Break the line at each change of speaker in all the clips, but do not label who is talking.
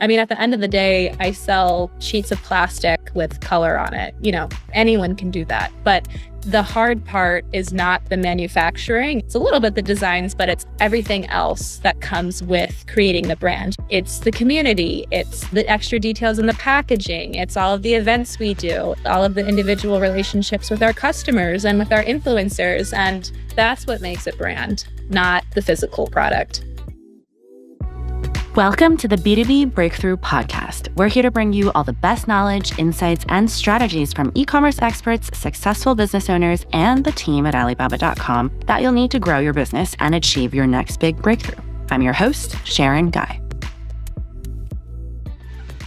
I mean, at the end of the day, I sell sheets of plastic with color on it. Anyone can do that. But the hard part is not the manufacturing. It's a little bit the designs, but it's everything else that comes with creating the brand. It's the community. It's the extra details in the packaging. It's all of the events we do, all of the individual relationships with our customers and with our influencers. And that's what makes a brand, not the physical product.
Welcome to the B2B Breakthrough podcast. We're here to bring you all the best knowledge, insights, and strategies from e-commerce experts, successful business owners, and the team at Alibaba.com that you'll need to grow your business and achieve your next big breakthrough. I'm your host, Sharon Gai.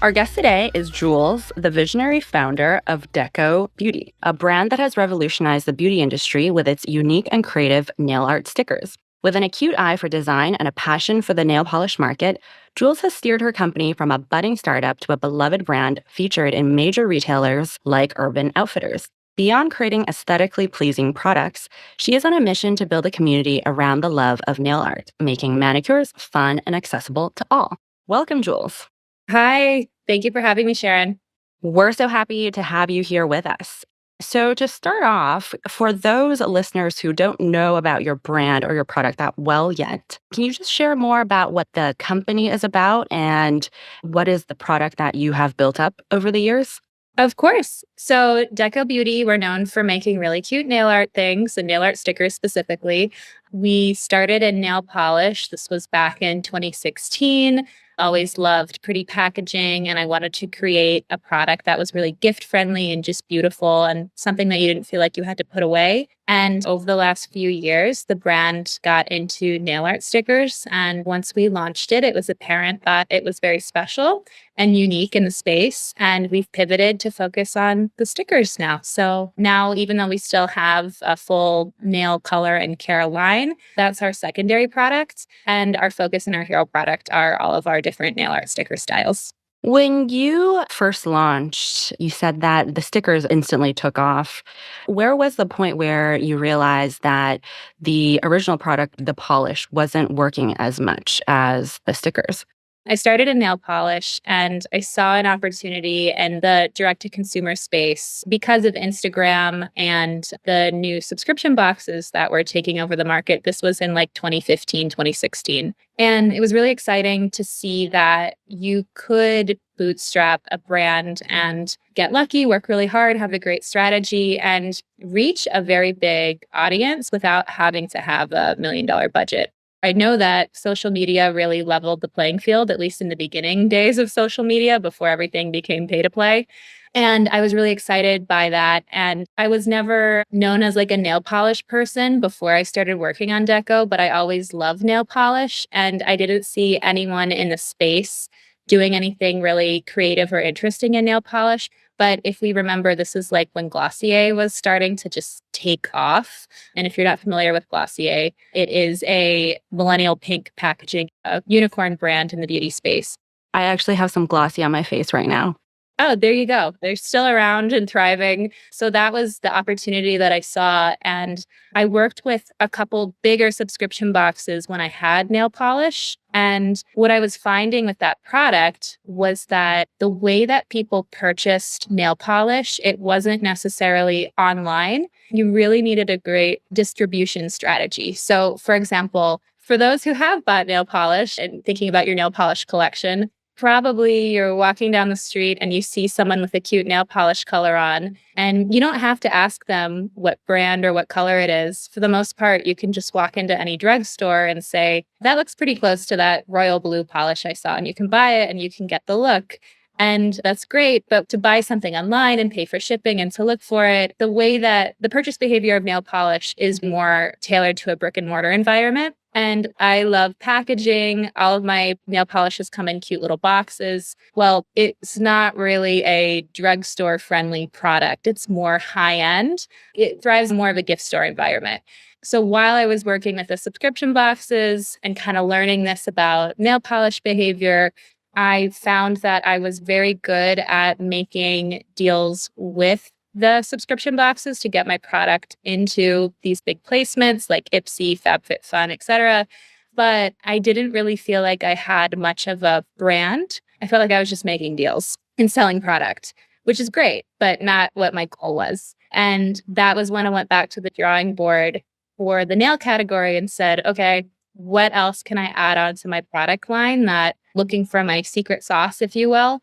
Our guest today is Jules, the visionary founder of Deco Beauty, a brand that has revolutionized the beauty industry with its unique and creative nail art stickers. With an acute eye for design and a passion for the nail polish market, Jules has steered her company from a budding startup to a beloved brand featured in major retailers like Urban Outfitters. Beyond creating aesthetically pleasing products, she is on a mission to build a community around the love of nail art, making manicures fun and accessible to all. Welcome, Jules.
Hi, thank you for having me, Sharon.
We're so happy to have you here with us. So to start off, for those listeners who don't know about your brand or your product that well yet, can you just share more about what the company is about and what is the product that you have built up over the years?
Of course. So Deco Beauty, we're known for making really cute nail art things and nail art stickers specifically. We started in nail polish. This was back in 2016. Always loved pretty packaging, and I wanted to create a product that was really gift friendly and just beautiful and something that you didn't feel like you had to put away. And over the last few years, the brand got into nail art stickers. And once we launched it, it was apparent that it was very special and unique in the space. And we've pivoted to focus on the stickers now. So now, even though we still have a full nail color and care line, that's our secondary product. And our focus and our hero product are all of our different nail art sticker styles.
When you first launched, you said that the stickers instantly took off. Where was the point where you realized that the original product, the polish, wasn't working as much as the stickers?
I started in nail polish and I saw an opportunity in the direct-to-consumer space because of Instagram and the new subscription boxes that were taking over the market. This was in like 2015, 2016. And it was really exciting to see that you could bootstrap a brand and get lucky, work really hard, have a great strategy, and reach a very big audience without having to have $1 million budget. I know that social media really leveled the playing field, at least in the beginning days of social media before everything became pay to play. And I was really excited by that. And I was never known as like a nail polish person before I started working on Deco, but I always loved nail polish. And I didn't see anyone in the space doing anything really creative or interesting in nail polish. But if we remember, this is like when Glossier was starting to just take off. And if you're not familiar with Glossier, it is a millennial pink packaging, a unicorn brand in the beauty space.
I actually have some Glossier on my face right now.
Oh, there you go. They're still around and thriving. So that was the opportunity that I saw. And I worked with a couple bigger subscription boxes when I had nail polish. And what I was finding with that product was that the way that people purchased nail polish, it wasn't necessarily online. You really needed a great distribution strategy. So, for example, for those who have bought nail polish and thinking about your nail polish collection, probably you're walking down the street and you see someone with a cute nail polish color on, and you don't have to ask them what brand or what color it is. For the most part, you can just walk into any drugstore and say, that looks pretty close to that royal blue polish I saw, and you can buy it and you can get the look. And that's great. But to buy something online and pay for shipping and to look for it, the way that the purchase behavior of nail polish is more tailored to a brick and mortar environment. And I love packaging. All of my nail polishes come in cute little boxes. Well, it's not really a drugstore friendly product. It's more high end. It thrives more of a gift store environment. So while I was working with the subscription boxes and kind of learning this about nail polish behavior, I found that I was very good at making deals with the subscription boxes to get my product into these big placements like Ipsy, FabFitFun, etc. But I didn't really feel like I had much of a brand I felt like I was just making deals and selling product, which is great, but not what my goal was. And that was when I went back to the drawing board for the nail category and said, okay, what else can I add on to my product line? That looking for my secret sauce, if you will.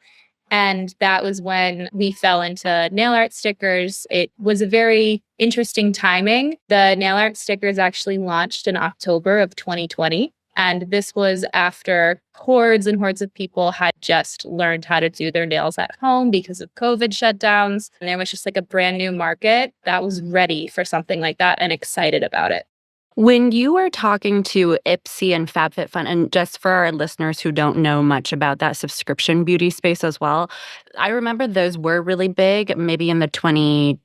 And that was when we fell into nail art stickers. It was a very interesting timing. The nail art stickers actually launched in October of 2020. And this was after hordes and hordes of people had just learned how to do their nails at home because of COVID shutdowns. And there was just like a brand new market that was ready for something like that and excited about it.
When you were talking to Ipsy and FabFitFun, and just for our listeners who don't know much about that subscription beauty space as well, I remember those were really big, maybe in the 2012s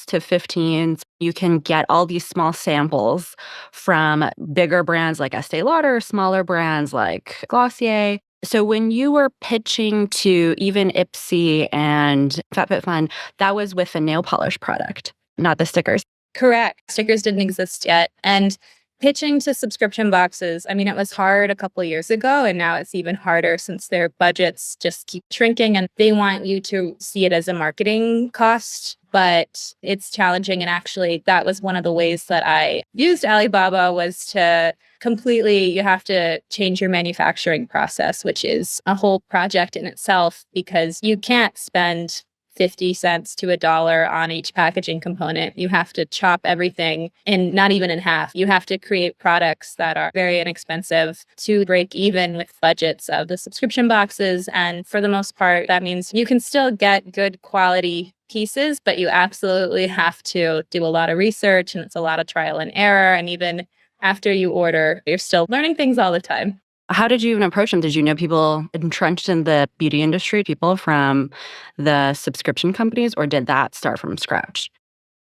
to 15s. You can get all these small samples from bigger brands like Estee Lauder, smaller brands like Glossier. So when you were pitching to even Ipsy and FabFitFun, that was with a nail polish product, not the stickers.
Correct. Stickers didn't exist yet. And pitching to subscription boxes, I mean, it was hard a couple of years ago, and now it's even harder since their budgets just keep shrinking and they want you to see it as a marketing cost. But it's challenging. And actually, that was one of the ways that I used Alibaba was to completely, you have to change your manufacturing process, which is a whole project in itself because you can't spend 50 cents to $1 on each packaging component. You have to chop everything in not even in half. You have to create products that are very inexpensive to break even with budgets of the subscription boxes. And for the most part, that means you can still get good quality pieces, but you absolutely have to do a lot of research and it's a lot of trial and error. And even after you order, you're still learning things all the time.
How did you even approach them? Did you know people entrenched in the beauty industry, people from the subscription companies, or did that start from scratch?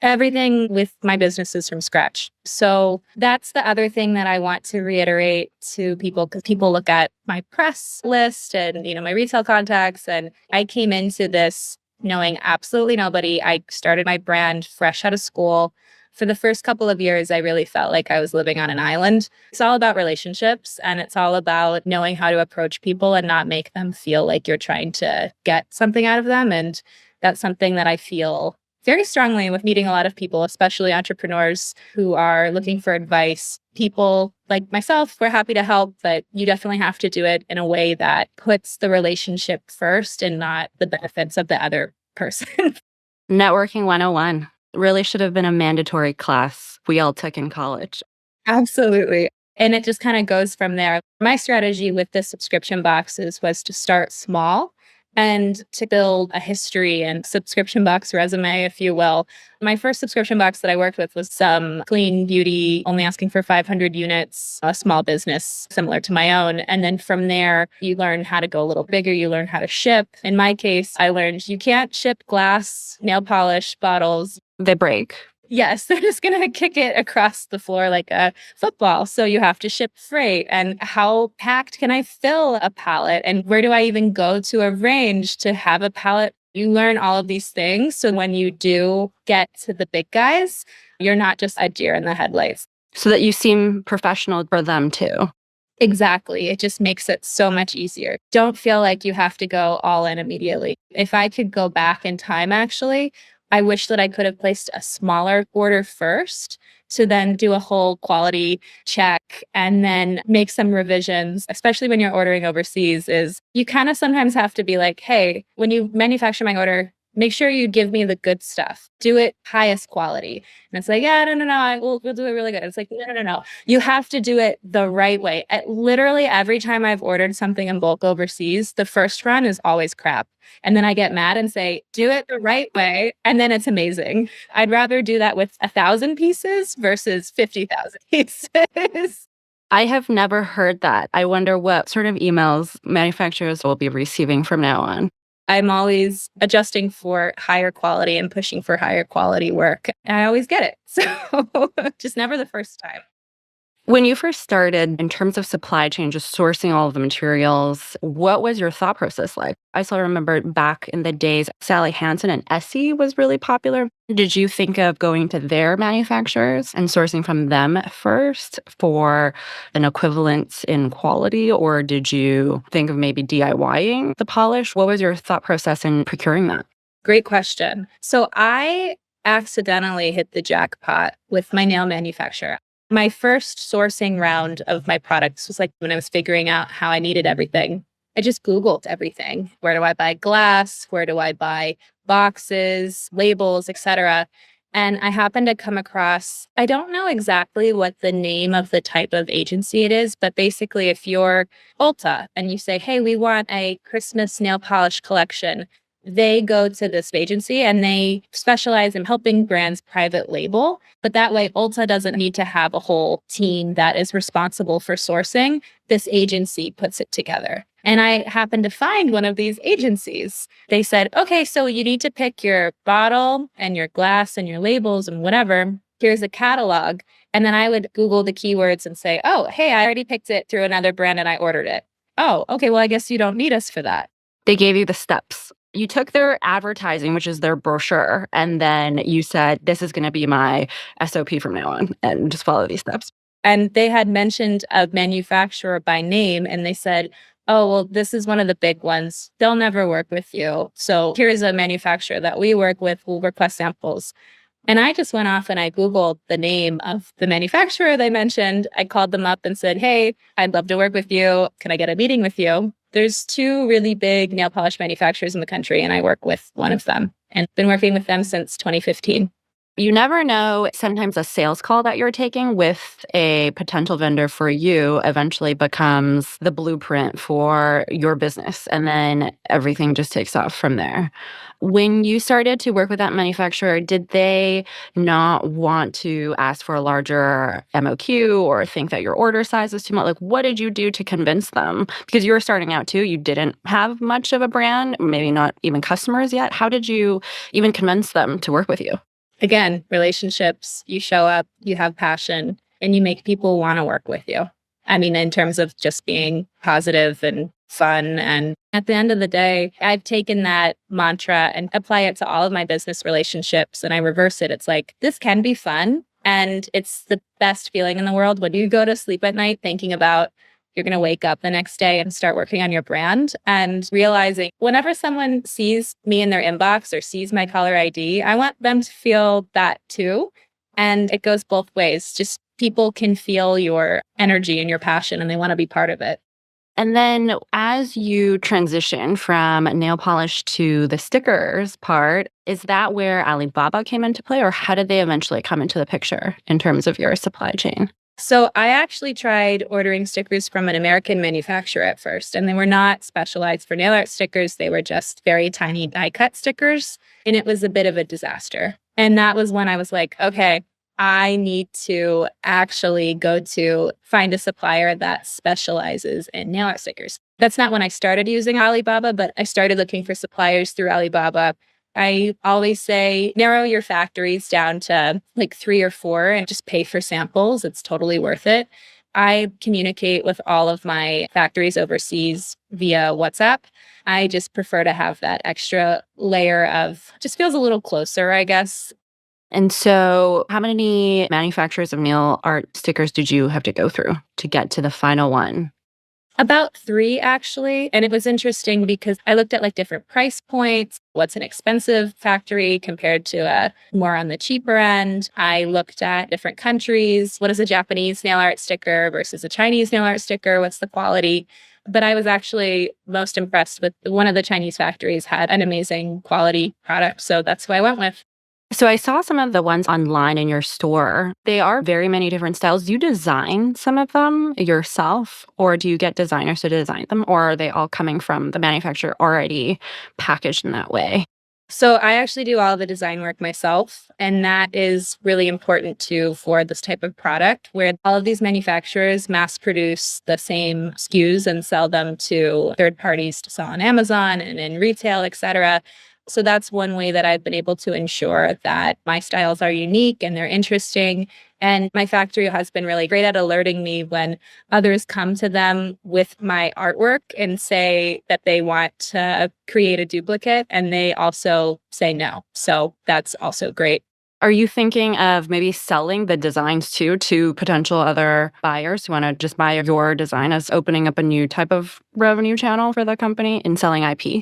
Everything with my business is from scratch. So that's the other thing that I want to reiterate to people because people look at my press list and, my retail contacts. And I came into this knowing absolutely nobody. I started my brand fresh out of school. For the first couple of years, I really felt like I was living on an island. It's all about relationships and it's all about knowing how to approach people and not make them feel like you're trying to get something out of them. And that's something that I feel very strongly with meeting a lot of people, especially entrepreneurs who are looking for advice. People like myself, we're happy to help, but you definitely have to do it in a way that puts the relationship first and not the benefits of the other person.
Networking 101 really should have been a mandatory class we all took in college.
Absolutely. And it just kind of goes from there. My strategy with the subscription boxes was to start small and to build a history and subscription box resume, if you will. My first subscription box that I worked with was some clean beauty, only asking for 500 units, a small business similar to my own. And then from there, you learn how to go a little bigger. You learn how to ship. In my case, I learned you can't ship glass, nail polish bottles.
They break.
Yes, they're just going to kick it across the floor like a football. So you have to ship freight. And how packed can I fill a pallet? And where do I even go to arrange to have a pallet? You learn all of these things. So when you do get to the big guys, you're not just a deer in the headlights.
So that you seem professional for them too.
Exactly. It just makes it so much easier. Don't feel like you have to go all in immediately. If I could go back in time, actually, I wish that I could have placed a smaller order first to then do a whole quality check and then make some revisions, especially when you're ordering overseas, is you kind of sometimes have to be like, hey, when you manufacture my order, make sure you give me the good stuff. Do it highest quality. And it's like, yeah, no, we'll do it really good. It's like, no. You have to do it the right way. Literally every time I've ordered something in bulk overseas, the first run is always crap. And then I get mad and say, do it the right way. And then it's amazing. I'd rather do that with 1,000 pieces versus 50,000 pieces.
I have never heard that. I wonder what sort of emails manufacturers will be receiving from now on.
I'm always adjusting for higher quality and pushing for higher quality work. And I always get it. So just never the first time.
When you first started, in terms of supply chain, just sourcing all of the materials, what was your thought process like? I still remember back in the days, Sally Hansen and Essie was really popular. Did you think of going to their manufacturers and sourcing from them first for an equivalence in quality? Or did you think of maybe DIYing the polish? What was your thought process in procuring that?
Great question. So I accidentally hit the jackpot with my nail manufacturer. My first sourcing round of my products was like when I was figuring out how I needed everything. I just Googled everything. Where do I buy glass? Where do I buy boxes, labels, etc.? And I happened to come across, I don't know exactly what the name of the type of agency it is, but basically if you're Ulta and you say, hey, we want a Christmas nail polish collection, they go to this agency and they specialize in helping brands private label. But that way, Ulta doesn't need to have a whole team that is responsible for sourcing. This agency puts it together. And I happened to find one of these agencies. They said, okay, so you need to pick your bottle and your glass and your labels and whatever. Here's a catalog. And then I would Google the keywords and say, oh, hey, I already picked it through another brand and I ordered it. Oh, okay, well, I guess you don't need us for that.
They gave you the steps. You took their advertising, which is their brochure, and then you said, this is going to be my SOP from now on, and just follow these steps.
And they had mentioned a manufacturer by name, and they said, oh, well, this is one of the big ones. They'll never work with you. So here's a manufacturer that we work with. We'll request samples. And I just went off and I Googled the name of the manufacturer they mentioned. I called them up and said, hey, I'd love to work with you. Can I get a meeting with you? There's two really big nail polish manufacturers in the country, and I work with one of them and been working with them since 2015.
You never know, sometimes a sales call that you're taking with a potential vendor for you eventually becomes the blueprint for your business, and then everything just takes off from there. When you started to work with that manufacturer, did they not want to ask for a larger MOQ or think that your order size was too much? Like, what did you do to convince them? Because you were starting out too, you didn't have much of a brand, maybe not even customers yet. How did you even convince them to work with you?
Again, relationships, you show up, you have passion, and you make people want to work with you. I mean, in terms of just being positive and fun. And at the end of the day, I've taken that mantra and apply it to all of my business relationships. And I reverse it. It's like, this can be fun. And it's the best feeling in the world when you go to sleep at night thinking about you're going to wake up the next day and start working on your brand and realizing whenever someone sees me in their inbox or sees my caller ID, I want them to feel that too. And it goes both ways. Just people can feel your energy and your passion and they want to be part of it.
And then as you transition from nail polish to the stickers part, is that where Alibaba came into play, or how did they eventually come into the picture in terms of your supply chain?
So I actually tried ordering stickers from an American manufacturer at first, and they were not specialized for nail art stickers. They were just very tiny die cut stickers, and it was a bit of a disaster. And that was when I was like, okay, I need to actually go to find a supplier that specializes in nail art stickers. That's not when I started using Alibaba, but I started looking for suppliers through Alibaba. I always say narrow your factories down to like 3 or 4 and just pay for samples. It's totally worth it. I communicate with all of my factories overseas via WhatsApp. I just prefer to have that extra layer of just feels a little closer, I guess.
And so how many manufacturers of nail art stickers did you have to go through to get to the final one?
About 3, actually. And it was interesting because I looked at like different price points. What's an expensive factory compared to a more on the cheaper end? I looked at different countries. What is a Japanese nail art sticker versus a Chinese nail art sticker? What's the quality? But I was actually most impressed with one of the Chinese factories had an amazing quality product. So that's who I went with.
So I saw some of the ones online in your store. They are very many different styles. Do you design some of them yourself, or do you get designers to design them, or are they all coming from the manufacturer already packaged in that way?
So I actually do all the design work myself, and that is really important too for this type of product where all of these manufacturers mass produce the same SKUs and sell them to third parties to sell on Amazon and in retail, etc. So that's one way that I've been able to ensure that my styles are unique and they're interesting. And my factory has been really great at alerting me when others come to them with my artwork and say that they want to create a duplicate, and they also say no. So that's also great.
Are you thinking of maybe selling the designs too to potential other buyers who want to just buy your design, as opening up a new type of revenue channel for the company and selling IP?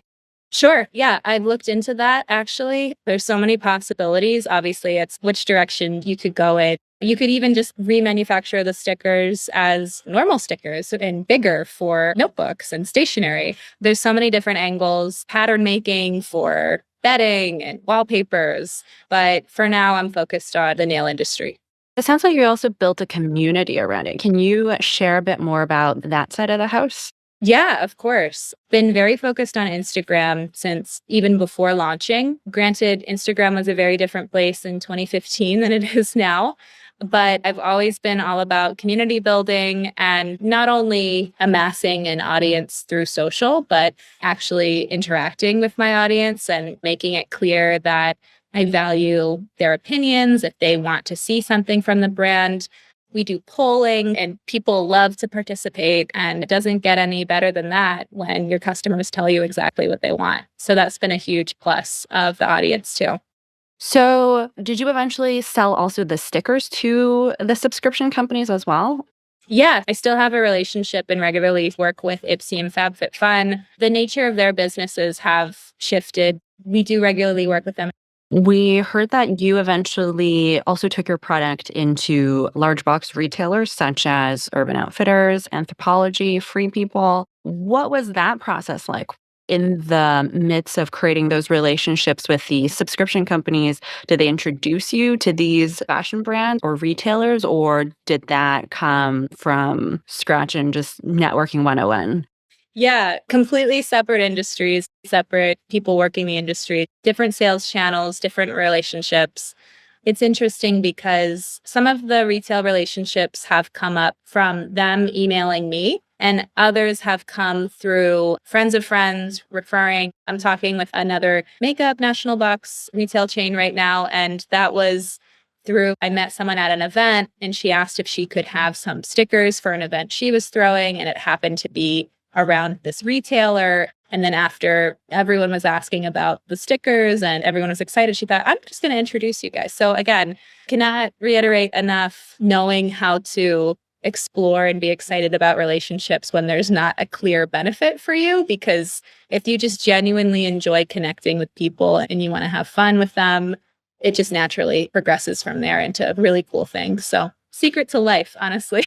Sure. Yeah, I've looked into that actually. There's so many possibilities. Obviously, it's which direction you could go in. You could even just remanufacture the stickers as normal stickers and bigger for notebooks and stationery. There's so many different angles, pattern making for bedding and wallpapers. But for now, I'm focused on the nail industry.
It sounds like you also built a community around it. Can you share a bit more about that side of the house?
Yeah, of course. Been very focused on Instagram since even before launching. Granted, Instagram was a very different place in 2015 than it is now. But I've always been all about community building and not only amassing an audience through social, but actually interacting with my audience and making it clear that I value their opinions. If they want to see something from the brand, we do polling and people love to participate. And it doesn't get any better than that when your customers tell you exactly what they want. So that's been a huge plus of the audience too.
So, did you eventually sell also the stickers to the subscription companies as well?
Yeah, I still have a relationship and regularly work with Ipsy and FabFitFun. The nature of their businesses have shifted. We do regularly work with them.
We heard that you eventually also took your product into large box retailers such as Urban Outfitters, Anthropologie, Free People. What was that process like? In the midst of creating those relationships with the subscription companies, did they introduce you to these fashion brands or retailers, or did that come from scratch and just networking 101?
Yeah, completely separate industries, separate people working the industry, different sales channels, different relationships. It's interesting because some of the retail relationships have come up from them emailing me, and others have come through friends of friends referring. I'm talking with another makeup national box retail chain right now, and that was through I met someone at an event and she asked if she could have some stickers for an event she was throwing, and it happened to be around this retailer. And then after everyone was asking about the stickers and everyone was excited, she thought, I'm just going to introduce you guys. So again, cannot reiterate enough knowing how to explore and be excited about relationships when there's not a clear benefit for you. Because if you just genuinely enjoy connecting with people and you want to have fun with them, it just naturally progresses from there into really cool things. So secret to life, honestly.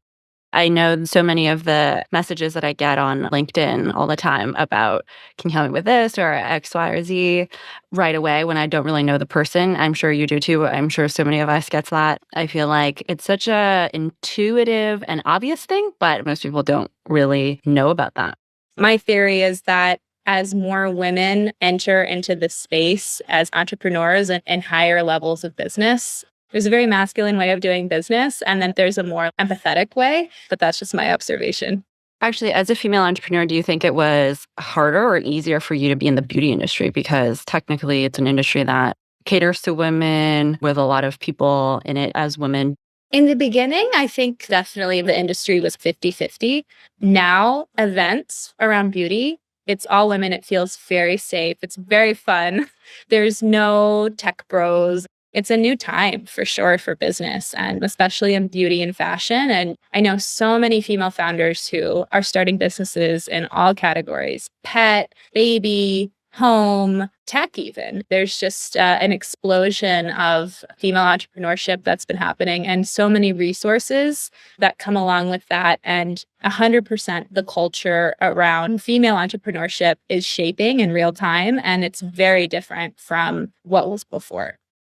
I know so many of the messages that I get on LinkedIn all the time about, can you help me with this or X, Y, or Z right away when I don't really know the person. I'm sure you do too. I'm sure so many of us gets that. I feel like it's such a intuitive and obvious thing, but most people don't really know about that.
My theory is that as more women enter into the space as entrepreneurs and higher levels of business, there's a very masculine way of doing business, and then there's a more empathetic way, but that's just my observation.
Actually, as a female entrepreneur, do you think it was harder or easier for you to be in the beauty industry? Because technically, it's an industry that caters to women with a lot of people in it as women.
In the beginning, I think definitely the industry was 50-50. Now, events around beauty, it's all women. It feels very safe. It's very fun. There's no tech bros. It's a new time for sure for business, and especially in beauty and fashion. And I know so many female founders who are starting businesses in all categories: pet, baby, home, tech, even. There's just an explosion of female entrepreneurship that's been happening, and so many resources that come along with that. And 100% the culture around female entrepreneurship is shaping in real time, and it's very different from what was before.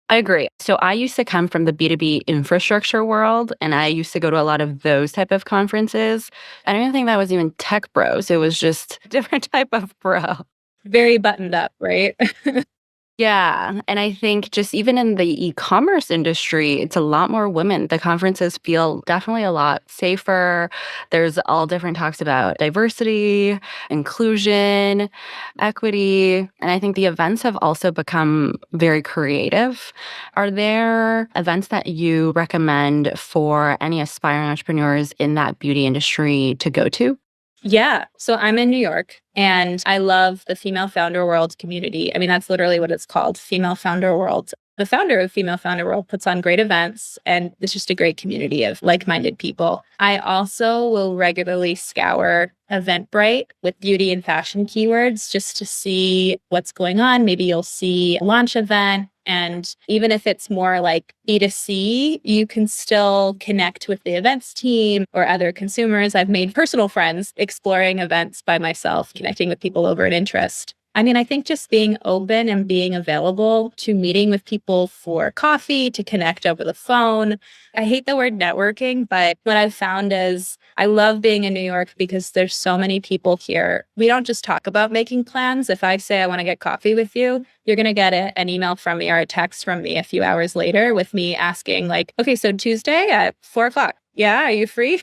I agree. So I used to come from the B2B infrastructure world, and I used to go to a lot of those type of conferences. I don't even think that was even tech bros. It was just a different type of bro.
Very buttoned up, right?
Yeah. And I think just even in the e-commerce industry, it's a lot more women. The conferences feel definitely a lot safer. There's all different talks about diversity, inclusion, equity. And I think the events have also become very creative. Are there events that you recommend for any aspiring entrepreneurs in that beauty industry to go to?
Yeah. So I'm in New York and I love the Female Founder World community. I mean, that's literally what it's called, Female Founder World. The founder of Female Founder World puts on great events and it's just a great community of like minded people. I also will regularly scour Eventbrite with beauty and fashion keywords just to see what's going on. Maybe you'll see a launch event. And even if it's more like B2C, you can still connect with the events team or other consumers. I've made personal friends exploring events by myself, connecting with people over an interest. I mean, I think just being open and being available to meeting with people for coffee, to connect over the phone. I hate the word networking, but what I've found is I love being in New York because there's so many people here. We don't just talk about making plans. If I say I want to get coffee with you, you're going to get an email from me or a text from me a few hours later with me asking like, okay, so Tuesday at 4 o'clock. Yeah, are you free?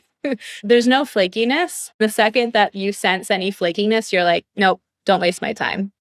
There's no flakiness. The second that you sense any flakiness, you're like, nope, don't waste my time.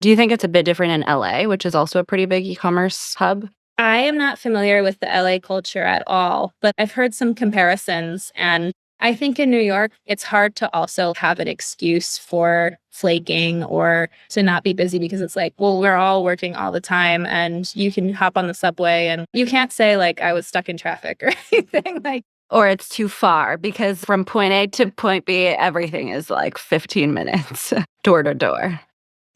Do you think it's a bit different in LA, which is also a pretty big e-commerce hub?
I am not familiar with the LA culture at all, but I've heard some comparisons. And I think in New York, it's hard to also have an excuse for flaking or to not be busy because it's like, well, we're all working all the time and you can hop on the subway and you can't say like I was stuck in traffic or anything like.
Or it's too far because from point A to point B, everything is like 15 minutes door to door.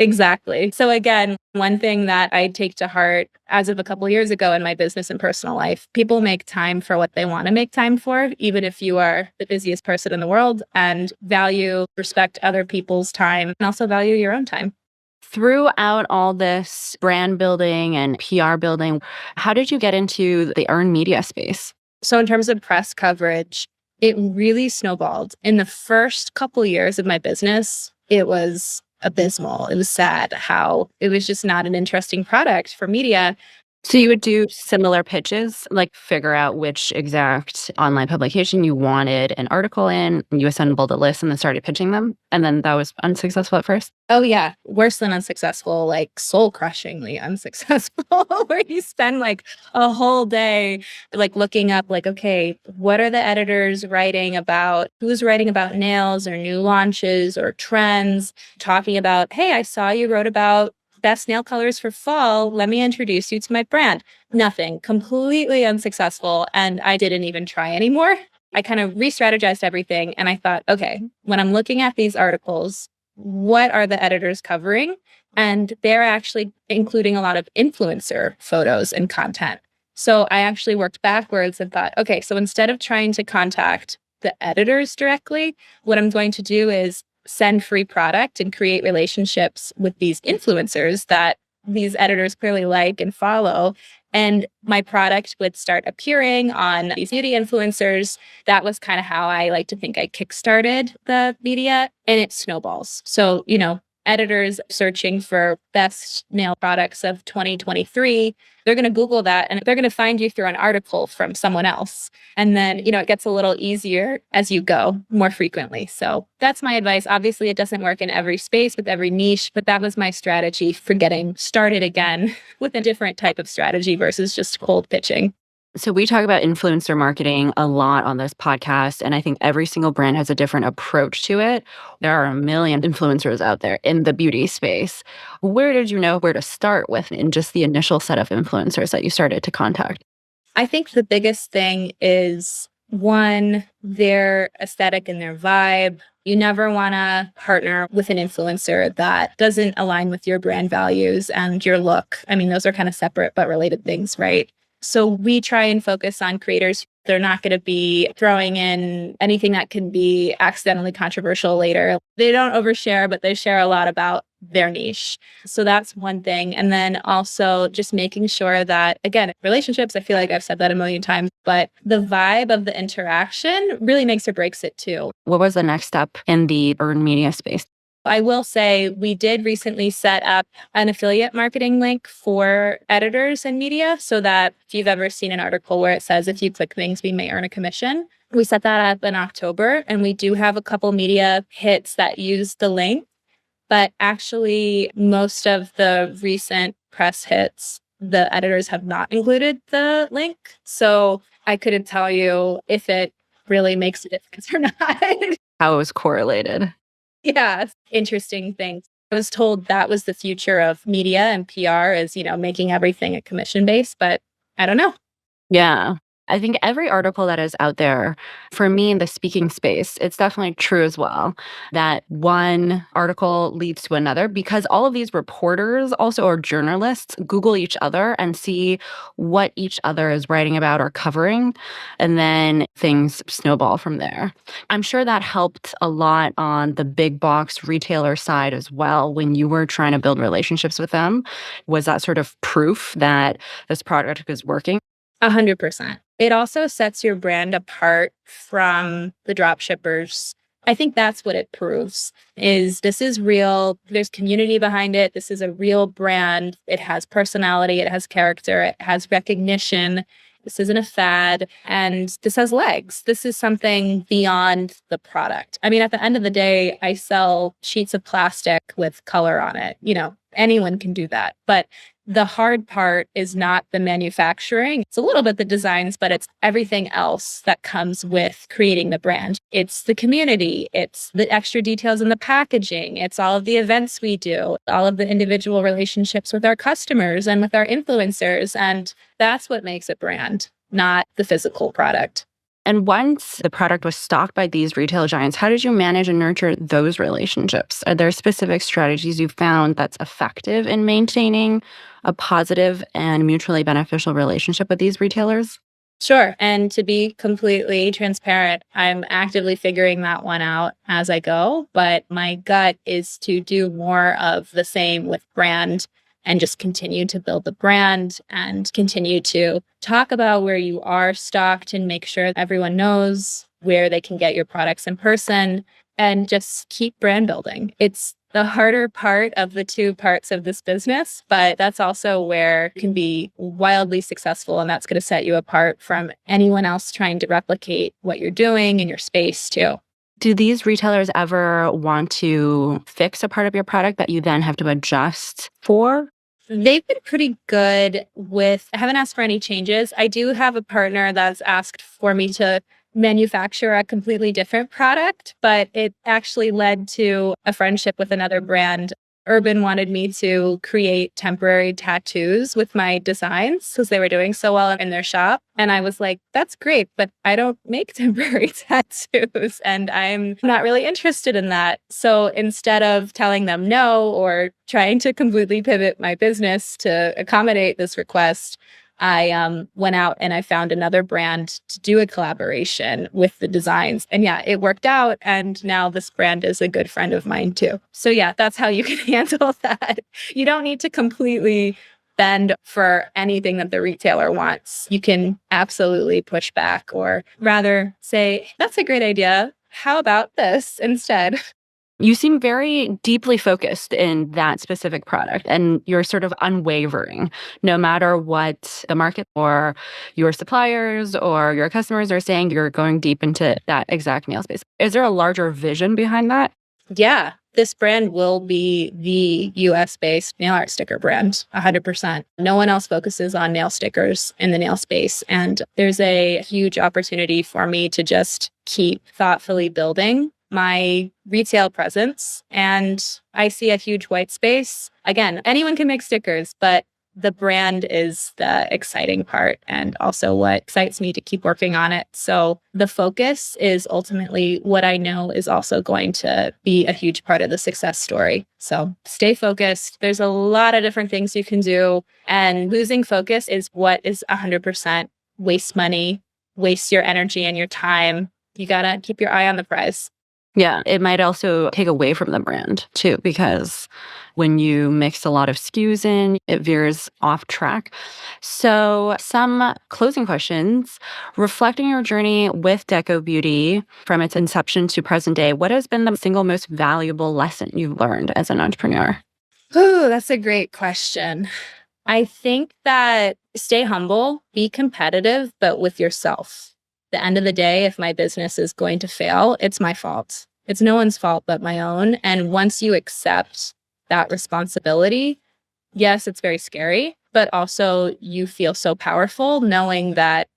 Exactly. So again, one thing that I take to heart as of a couple of years ago in my business and personal life, people make time for what they want to make time for, even if you are the busiest person in the world, and value, respect other people's time, and also value your own time.
Throughout all this brand building and PR building, how did you get into the earned media space?
So in terms of press coverage, it really snowballed. In the first couple years of my business, it was abysmal. It was sad how it was just not an interesting product for media.
So you would do similar pitches, like figure out which exact online publication you wanted an article in, and you assembled a list and then started pitching them. And then that was unsuccessful at first.
Oh yeah, worse than unsuccessful, like soul crushingly unsuccessful, where you spend like a whole day like looking up like, okay, what are the editors writing about? Who's writing about nails or new launches or trends? Talking about, hey, I saw you wrote about best nail colors for fall. Let me introduce you to my brand. Nothing, completely unsuccessful. And I didn't even try anymore. I kind of re-strategized everything. And I thought, okay, when I'm looking at these articles, what are the editors covering? And they're actually including a lot of influencer photos and content. So I actually worked backwards and thought, okay, so instead of trying to contact the editors directly, what I'm going to do is send free product and create relationships with these influencers that these editors clearly like and follow. And my product would start appearing on these beauty influencers. That was kind of how I like to think I kickstarted the media, and it snowballs. So, editors searching for best nail products of 2023, they're going to Google that and they're going to find you through an article from someone else. And then, it gets a little easier as you go more frequently. So that's my advice. Obviously, it doesn't work in every space with every niche, but that was my strategy for getting started again with a different type of strategy versus just cold pitching.
So we talk about influencer marketing a lot on this podcast, and I think every single brand has a different approach to it. There are a million influencers out there in the beauty space. Where did you know where to start with in just the initial set of influencers that you started to contact?
I think the biggest thing is one, their aesthetic and their vibe. You never want to partner with an influencer that doesn't align with your brand values and your look. I mean, those are kind of separate but related things, right? So we try and focus on creators. They're not going to be throwing in anything that can be accidentally controversial later. They don't overshare, but they share a lot about their niche. So that's one thing. And then also just making sure that, again, relationships, I feel like I've said that a million times, but the vibe of the interaction really makes or breaks it too.
What was the next step in the earned media space?
I will say we did recently set up an affiliate marketing link for editors and media so that if you've ever seen an article where it says if you click things, we may earn a commission. We set that up in October, and we do have a couple media hits that use the link. But actually, most of the recent press hits, the editors have not included the link. So I couldn't tell you if it really makes a difference or not.
How it was correlated.
Yeah, interesting things. I was told that was the future of media and PR is, making everything a commission based, but I don't know.
Yeah. I think every article that is out there, for me in the speaking space, it's definitely true as well that one article leads to another because all of these reporters also are journalists, Google each other and see what each other is writing about or covering, and then things snowball from there. I'm sure that helped a lot on the big box retailer side as well when you were trying to build relationships with them. Was that sort of proof that this product is working?
100%. It also sets your brand apart from the drop shippers. I think that's what it proves is this is real. There's community behind it. This is a real brand. It has personality. It has character. It has recognition. This isn't a fad. And this has legs. This is something beyond the product. I mean, at the end of the day, I sell sheets of plastic with color on it. Anyone can do that. But the hard part is not the manufacturing. It's a little bit the designs, but it's everything else that comes with creating the brand. It's the community. It's the extra details in the packaging. It's all of the events we do, all of the individual relationships with our customers and with our influencers. And that's what makes a brand, not the physical product.
And once the product was stocked by these retail giants, how did you manage and nurture those relationships? Are there specific strategies you found that's effective in maintaining a positive and mutually beneficial relationship with these retailers?
Sure. And to be completely transparent, I'm actively figuring that one out as I go. But my gut is to do more of the same with brand and just continue to build the brand and continue to talk about where you are stocked and make sure everyone knows where they can get your products in person and just keep brand building. It's the harder part of the two parts of this business, but that's also where it can be wildly successful. And that's going to set you apart from anyone else trying to replicate what you're doing in your space too.
Do these retailers ever want to fix a part of your product that you then have to adjust for?
They've been pretty good with, I haven't asked for any changes. I do have a partner that's asked for me to manufacture a completely different product, but it actually led to a friendship with another brand. Urban wanted me to create temporary tattoos with my designs because they were doing so well in their shop. And I was like, that's great, but I don't make temporary tattoos and I'm not really interested in that. So instead of telling them no or trying to completely pivot my business to accommodate this request, I went out and I found another brand to do a collaboration with the designs. And yeah, it worked out. And now this brand is a good friend of mine too. So yeah, that's how you can handle that. You don't need to completely bend for anything that the retailer wants. You can absolutely push back or rather say, that's a great idea. How about this instead?
You seem very deeply focused in that specific product and you're sort of unwavering no matter what the market or your suppliers or your customers are saying, you're going deep into that exact nail space. Is there a larger vision behind that?
Yeah, this brand will be the US-based nail art sticker brand, 100%. No one else focuses on nail stickers in the nail space. And there's a huge opportunity for me to just keep thoughtfully building my retail presence. And I see a huge white space. Again, anyone can make stickers, but the brand is the exciting part and also what excites me to keep working on it. So the focus is ultimately what I know is also going to be a huge part of the success story. So stay focused. There's a lot of different things you can do. And losing focus is what is 100% waste money, waste your energy and your time. You got to keep your eye on the prize.
Yeah, it might also take away from the brand too, because when you mix a lot of SKUs in, it veers off track. So, some closing questions. Reflecting your journey with Deco Beauty from its inception to present day, what has been the single most valuable lesson you've learned as an entrepreneur?
Ooh, that's a great question. I think that stay humble, be competitive, but with yourself. The end of the day, if my business is going to fail, it's my fault. It's no one's fault but my own. And once you accept that responsibility, yes, it's very scary, but also you feel so powerful knowing that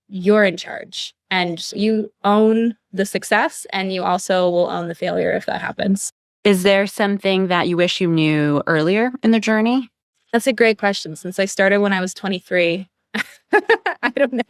you're in charge and you own the success and you also will own the failure if that happens.
Is there something that you wish you knew earlier in the journey?
That's a great question. Since I started when I was 23, I don't know.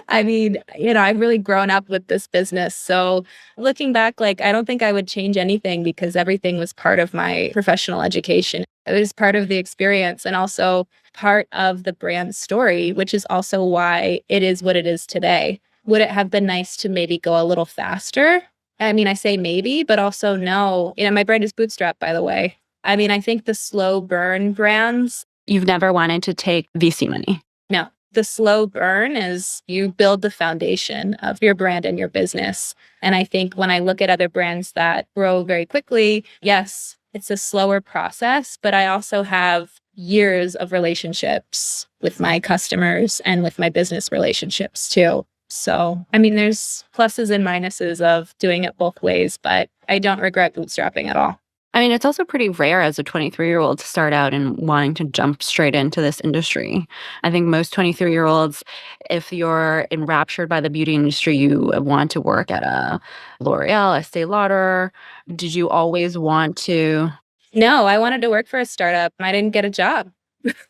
I mean, I've really grown up with this business. So looking back, I don't think I would change anything because everything was part of my professional education. It was part of the experience and also part of the brand story, which is also why it is what it is today. Would it have been nice to maybe go a little faster? I mean, I say maybe, but also no. My brand is bootstrapped, by the way. I mean, I think the slow burn brands.
You've never wanted to take VC money?
No. The slow burn is you build the foundation of your brand and your business. And I think when I look at other brands that grow very quickly, yes, it's a slower process, but I also have years of relationships with my customers and with my business relationships too. So, I mean, there's pluses and minuses of doing it both ways, but I don't regret bootstrapping at all.
I mean, it's also pretty rare as a 23-year-old to start out and wanting to jump straight into this industry. I think most 23-year-olds, if you're enraptured by the beauty industry, you want to work at a L'Oreal, Estee Lauder. Did you always want to?
No, I wanted to work for a startup. I didn't get a job.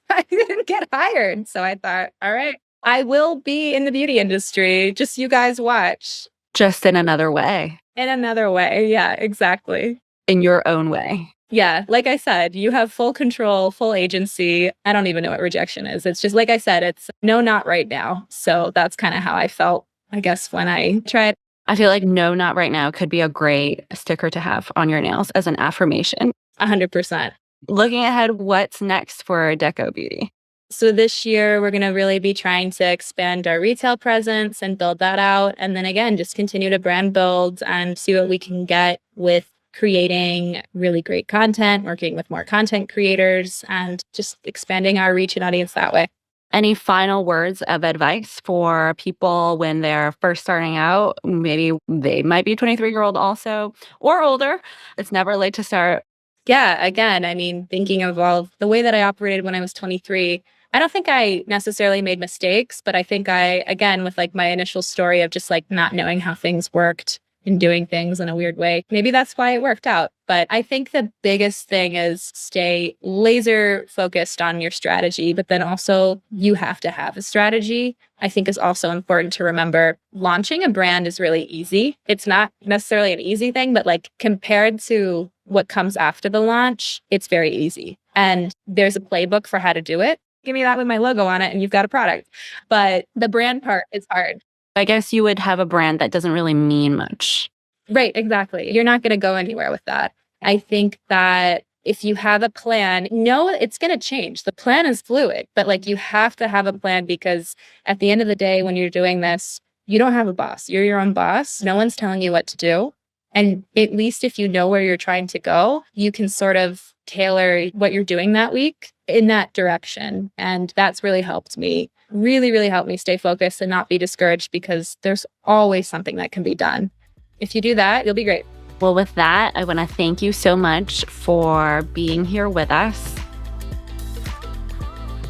I didn't get hired. So I thought, all right, I will be in the beauty industry. Just you guys watch.
Just in another way.
In another way. Yeah, exactly.
In your own way.
Yeah. Like I said, you have full control, full agency. I don't even know what rejection is. It's just, like I said, it's no, not right now. So that's kind of how I felt, I guess, when I tried.
I feel like no, not right now could be a great sticker to have on your nails as an affirmation.
100%.
Looking ahead, what's next for Deco Beauty?
So this year, we're going to really be trying to expand our retail presence and build that out. And then again, just continue to brand build and see what we can get with creating really great content, working with more content creators, and just expanding our reach and audience that way.
Any final words of advice for people when they're first starting out? Maybe they might be 23-year-old also or older. It's never late to start.
Yeah, again, I mean, thinking of all the way that I operated when I was 23, I don't think I necessarily made mistakes, but I think again, with my initial story of just not knowing how things worked and doing things in a weird way, maybe that's why it worked out. But I think the biggest thing is stay laser focused on your strategy, but then also you have to have a strategy. I think is also important to remember. Launching a brand is really easy. It's not necessarily an easy thing, but compared to what comes after the launch, it's very easy. And there's a playbook for how to do it. Give me that with my logo on it and you've got a product. But the brand part is hard.
I guess you would have a brand that doesn't really mean much.
Right, exactly. You're not going to go anywhere with that. I think that if you have a plan, no, it's going to change. The plan is fluid, but you have to have a plan because at the end of the day, when you're doing this, you don't have a boss. You're your own boss. No one's telling you what to do. And at least if you know where you're trying to go, you can sort of tailor what you're doing that week in that direction. And that's really helped me, really helped me stay focused and not be discouraged because there's always something that can be done. If you do that, you'll be great.
Well, with that, I want to thank you so much for being here with us.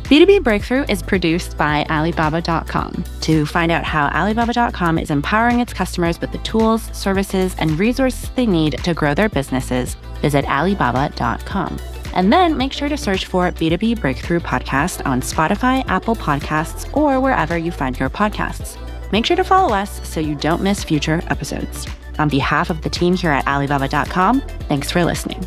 B2B Breakthrough is produced by Alibaba.com. To find out how Alibaba.com is empowering its customers with the tools, services, and resources they need to grow their businesses, visit Alibaba.com. And then make sure to search for B2B Breakthrough Podcast on Spotify, Apple Podcasts, or wherever you find your podcasts. Make sure to follow us so you don't miss future episodes. On behalf of the team here at Alibaba.com, thanks for listening.